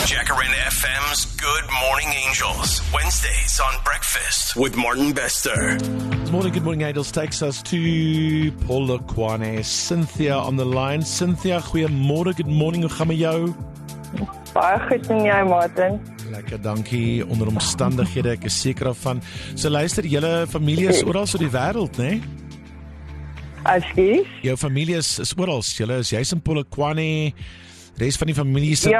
Jacaranda FM's Good Morning Angels. Wednesdays on Breakfast with Martin Bester. Good morning, Angels takes us to Polokwane. Cynthia on the line. Cynthia, goeiemôre, good morning, hoe gaan met jou? Baie goed en jy, Martin? Lekker, dankie. Onder omstandighede, ek is seker daarvan. So luister, julle familie is oral so die wêreld, né? Asgies? Jou familie is oral. Julle is juis in Polokwane. Res van die familie sit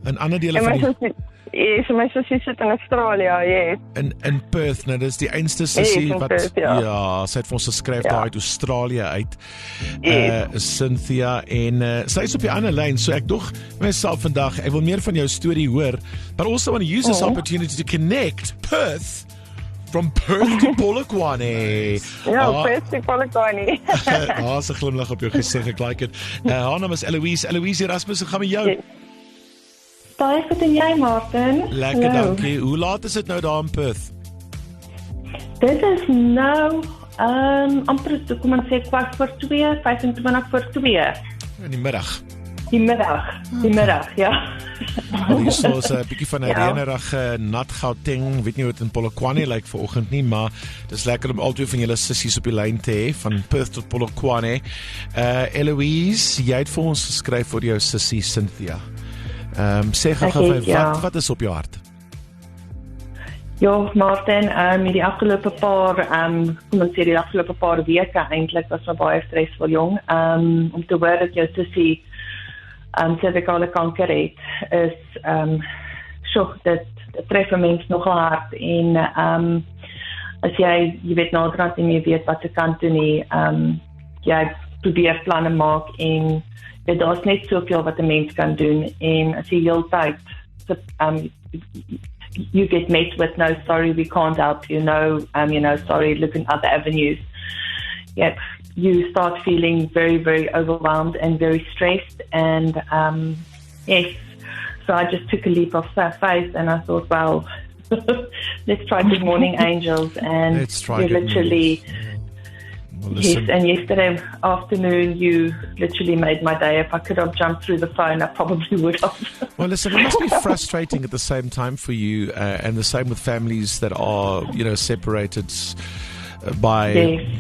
in ander dele van die... Yes, my sussie sit in Australië, yes. In Perth, nou dis die einste sussie yes, wat Perth, sy het vir ons geskryf daar uit Australië uit. Yes. Cynthia en sy is op die ander lyn, so ek dog myself vandag, ek wil meer van jou storie hoor, but also want to use this opportunity to connect Perth from Perth to Polokwane. Perth to Polokwane. Daar's 'n glimlag op jou gesig, ek like it. Haar naam is Eloise. Eloise Erasmus, hoe gaan met jou? Yes. Baie goed en jy, Martin? Lekker, dankie. Hoe laat is dit nou daar in Perth? Dit is nou, amper, kom ons sê, 2:15, 25:02. In die middag. Die middag, ja. Hier is 'n bietjie van 'n reënerige nat Gauteng. Weet nie hoe dit in Polokwane lyk vanoggend nie, maar dis lekker om albei van julle sissies op die lyn te hê van Perth tot Polokwane. Eloise, jy het vir ons geskryf vir jou sissie Cynthia. Sê gou wat is op jou hart? Ja, Martin, met die afgelope paar weke eintlik was my baie stresvol jong. Om te hoor dat jou sussie cervicale kanker het, is dit tref 'n mens nogal hard en as jy weet naderhand en jy weet wat jy kan doen nie, jy probeer planne maak en daar's net soveel wat 'n mens kan doen en as jy heeltyd you get met with no sorry we can't help you, sorry, look in other avenues. Yep, you start feeling very, very overwhelmed and very stressed and yes, so I just took a leap of faith and I thought, well, let's try Good Morning Angels and you literally yes, and yesterday afternoon you literally made my day. If I could have jumped through the phone, I probably would have. Well, listen, it must be frustrating at the same time for you and the same with families that are, separated by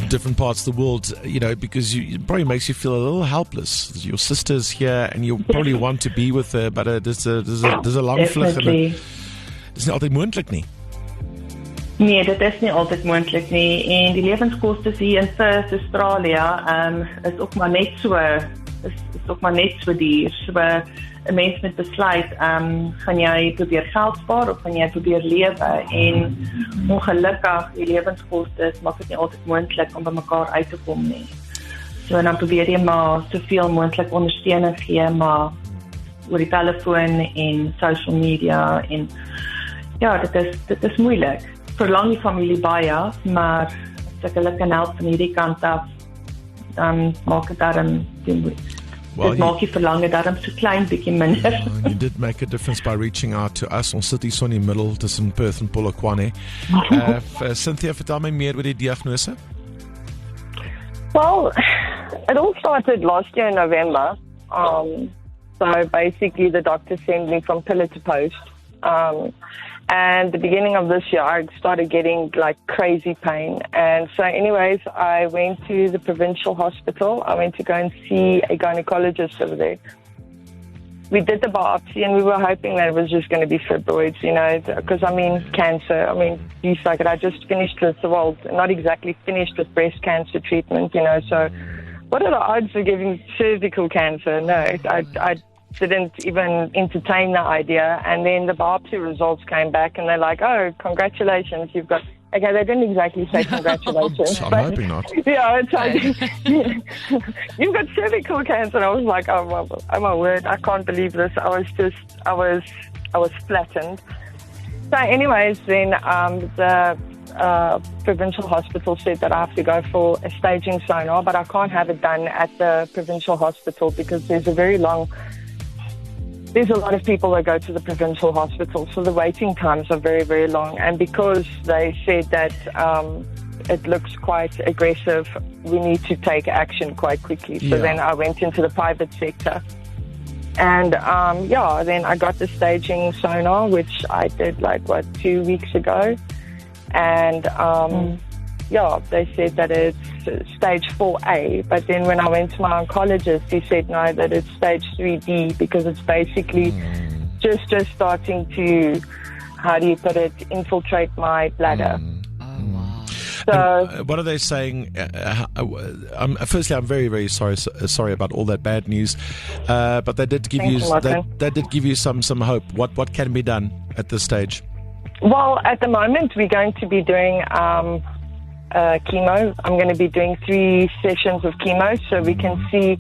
different parts of the world, because it probably makes you feel a little helpless. Your sister's here and you probably want to be with her, but there's a lang vlug en dit is nie altyd moontlik nie. Nee, dit is nie altyd moontlik nie en die lewenskoste hier in Perth, Australië, is ook maar net so duur. So 'n mens moet besluit, gaan jy probeer geld spaar of gaan jy probeer lewe en ongelukkig die lewenskoste maak dit nie altyd moontlik om by mekaar uit te kom nie. So dan probeer jy maar soveel moontlik ondersteuning gee, maar oor die telefoon en social media en dit is moeilik. Verlang die familie baie, maar as ek hulle kan help van hierdie kant af, dan maak dit daarom dit maak die verlange daarom so klein bietjie minder. You did make a difference by reaching out to us. Ons sit hier in die middel tussen Perth en Polokwane. Cynthia, vertel my meer oor die diagnose. Well, it all started last year in November. So basically the doctor sent me from pillar to post. And the beginning of this year, I started getting like crazy pain. And so anyways, I went to the provincial hospital. I went to go and see a gynecologist over there. We did the biopsy and we were hoping that it was just going to be fibroids, because cancer. Geez, like I just finished with, well, not exactly finished with breast cancer treatment, so what are the odds of getting cervical cancer? No, I didn't even entertain the idea, and then the biopsy results came back and they're like, oh, congratulations, you've got, okay, they didn't exactly say congratulations. I'm hoping not. Yeah, it's like, you've got cervical cancer. And I was like, oh my word, I can't believe this. I was flattened. So anyways, then the provincial hospital said that I have to go for a staging sonar, but I can't have it done at the provincial hospital because there's a lot of people that go to the provincial hospital, so the waiting times are very, very long. And because they said that it looks quite aggressive, we need to take action quite quickly. So then I went into the private sector. And then I got the staging sonar, which I did 2 weeks ago. And they said that it's stage 4A. But then when I went to my oncologist, he said no, that it's stage 3D, because it's basically just starting to, how do you put it, infiltrate my bladder. So, what are they saying? Firstly, I'm very, very sorry about all that bad news. But they did give they did give you some hope. What can be done at this stage? Well, at the moment, we're going to be doing chemo. I'm going to be doing 3 sessions of chemo, so we can see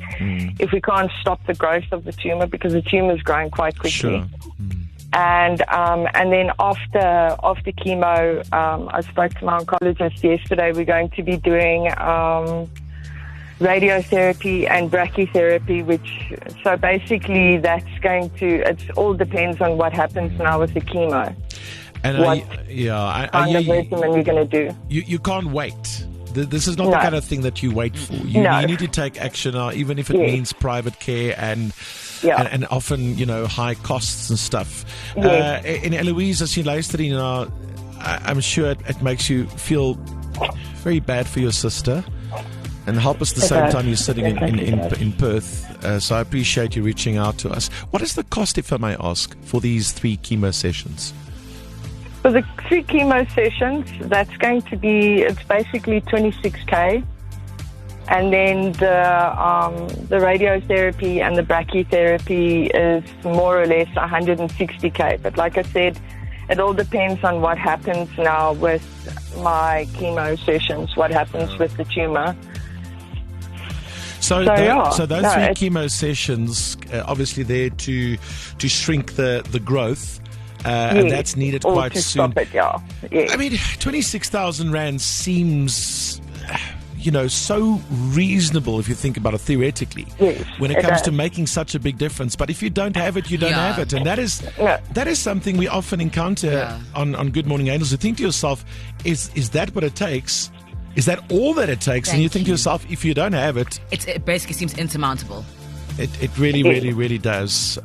if we can't stop the growth of the tumor, because the tumor is growing quite quickly. Sure. And then after chemo, I spoke to my oncologist yesterday. We're going to be doing radiotherapy and brachytherapy, so basically that's it all depends on what happens now with the chemo. And what kind of regimen you're going to do. You can't wait. This is not the kind of thing that you wait for. You need to take action now, even if it means private care and often, high costs and stuff. Yes. And Eloise, as you luister hierna, I'm sure it makes you feel very bad for your sister, and help us at the same time you're sitting in Perth. So I appreciate you reaching out to us. What is the cost, if I may ask, for these 3 chemo sessions? For the 3 chemo sessions, that's going to be, it's basically 26K. And then the radiotherapy and the brachytherapy is more or less 160K. But like I said, it all depends on what happens now with my chemo sessions, what happens with the tumor. So those 3 chemo sessions, obviously there to shrink the growth. And that's needed quite soon. Stop it, yes. I mean, 26,000 Rand seems, so reasonable if you think about it theoretically. Yes, when it comes to making such a big difference. But if you don't have it, you don't have it. And that is something we often encounter on Good Morning Angels. You think to yourself, is that what it takes? Is that all that it takes? And you think to yourself, if you don't have it... It basically seems insurmountable. It really, really, really does.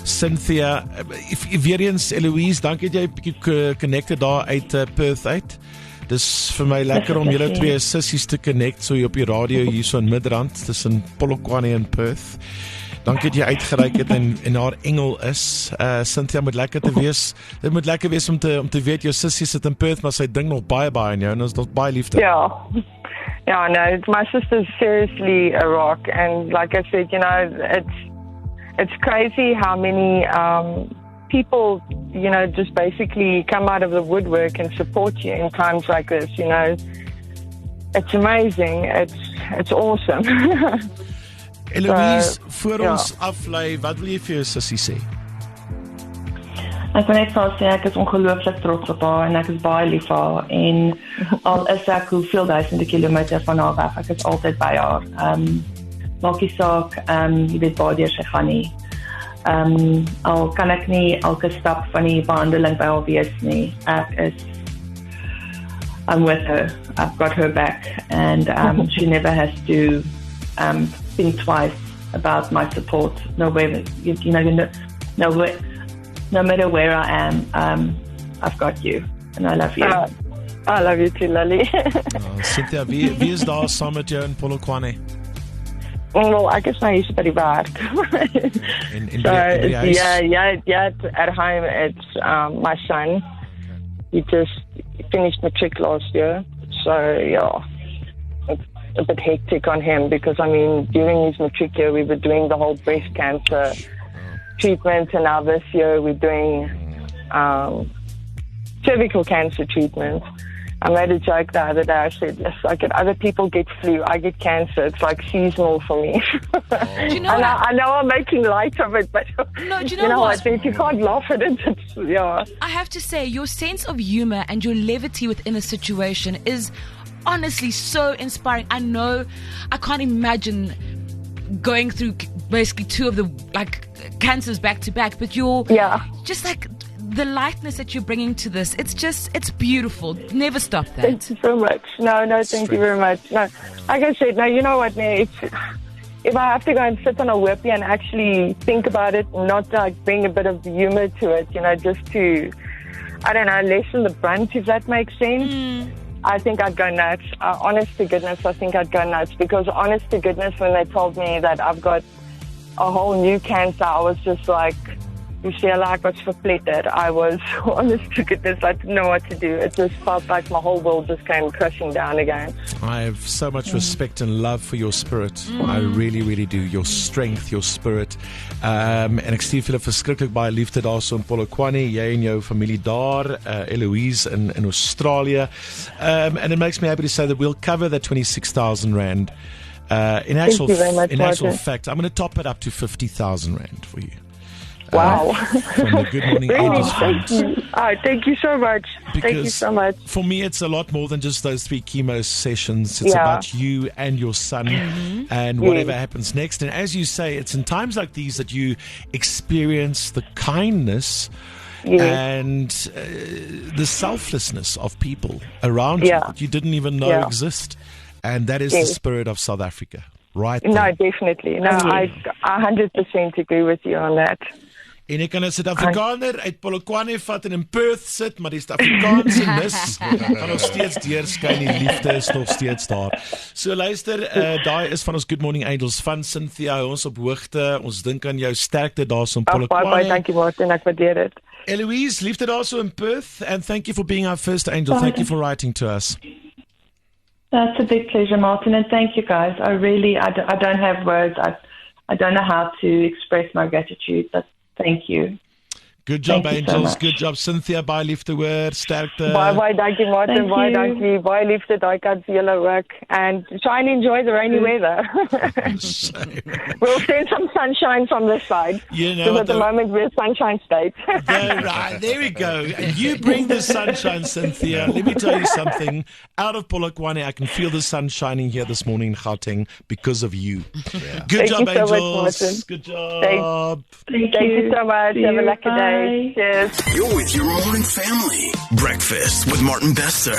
Cynthia, if weer eens, Eloise, dankie dat jy bietjie connected daar uit Perth uit. Dis vir my lekker om julle 2 sissies te connect so op die radio hier so in Midrand tussen Polokwane en Perth. Dankie dat jy uitgereik het en haar engel is. Cynthia, moet lekker te wees. Dit moet lekker wees om te weet jou sissie sit in Perth, maar sy ding nog baie in jou en ons nog baie liefde. Yeah, no, my sister's seriously a rock, and like I said, it's crazy how many people, just basically come out of the woodwork and support you in times like this. It's amazing. It's awesome. Eloise, voor ons aflei, wat wil jy vir jou sussie sê? Ek wil net sê ek is ongelooflik trots op haar en ek is baie lief vir haar, en al is ek hoeveel duisende kilometer van haar weg, ek is altyd by haar. Maak nie saak, jy weet waar deur sy gaan nie. Al kan ek nie elke stap van die behandeling by haar wees nie. I'm with her. I've got her back, and she never has to think twice about my support. No matter where I am, I've got you, and I love you. I love you too, Lily. Cynthia, wie is daar saam met jou in Polokwane? Well, ek is nou hier by die werk. At home, it's my son. He just finished matric last year, so it's a bit hectic on him, because during his matric year we were doing the whole breast cancer treatment, and now this year we're doing cervical cancer treatment. I made a joke the other day. I said, yes, other people get flu, I get cancer. It's like seasonal for me. Do you know I know I'm making light of it, but no, do you know what? I think you can't laugh at it. I have to say, your sense of humor and your levity within a situation is honestly so inspiring. I know, I can't imagine going through basically 2 of the cancers back to back, but you're just the lightness that you're bringing to this, it's beautiful. Never stop that. Thank you so much. No, thank you very much. No, like I said, no, you know what, if I have to go and sit on a whippy and actually think about it, not like bring a bit of humor to it, just to, I don't know, lessen the brunt, if that makes sense. I think I'd go nuts. Honest to goodness, I think I'd go nuts, because honest to goodness, when they told me that I've got a whole new cancer, I was just like, I was verpletterd. I was, honest to goodness, I didn't know what to do. It just felt like my whole world just came crashing down again. I have so much respect and love for your spirit. I really, really do. Your strength, your spirit. En ek stuur vir julle verskriklik baie liefde daarso in Polokwane, jy en jou familie daar, Eloise in Australia. And it makes me happy to say that we'll cover that 26,000 Rand. In actual fact, I'm going to top it up to 50,000 Rand for you. Wow. From the Good Morning Angels Fund. Thank you. Thank you so much. Thank you so much. For me, it's a lot more than just those 3 chemo sessions. It's about you and your son and whatever happens next. And as you say, it's in times like these that you experience the kindness and the selflessness of people around you that you didn't even know exist. And that is the spirit of South Africa, right there. No, definitely. No, I 100% agree with you on that. En ek kan 'n Suid-Afrikaner uit Polokwane vat en in Perth sit, maar die Suid-Afrikaanse nis gaan nog steeds deurskyn, die liefde is nog steeds daar. So luister, daai is van ons Good Morning Angels van Cynthia, ons op hoogte, ons dink aan jou sterkte daarso in Polokwane. Baie dankie Martin, ek waardeer dit. Eloise, liefde daarso in Perth, and thank you for being our first angel. Thank you for writing to us. That's a big pleasure, Martin, and thank you guys. I don't have words. I don't know how to express my gratitude, but thank you. Good job, Angels. So good job, Cynthia. Baie liefde hoor, sterkte. Baie dankie, Martin. Baie dankie. Baie liefde daai kant vir julle ook. And try and enjoy the rainy weather. We'll send some sunshine from this side. Because at the moment we're Sunshine State. Right, there we go. And you bring the sunshine, Cynthia. Let me tell you something. Out of Polokwane, I can feel the sun shining here this morning in Gauteng because of you. Yeah. Good job, Angels. Much, good job. Thank you so much. Have a lucky day. Cheers. You're with your morning family. Breakfast with Martin Bester.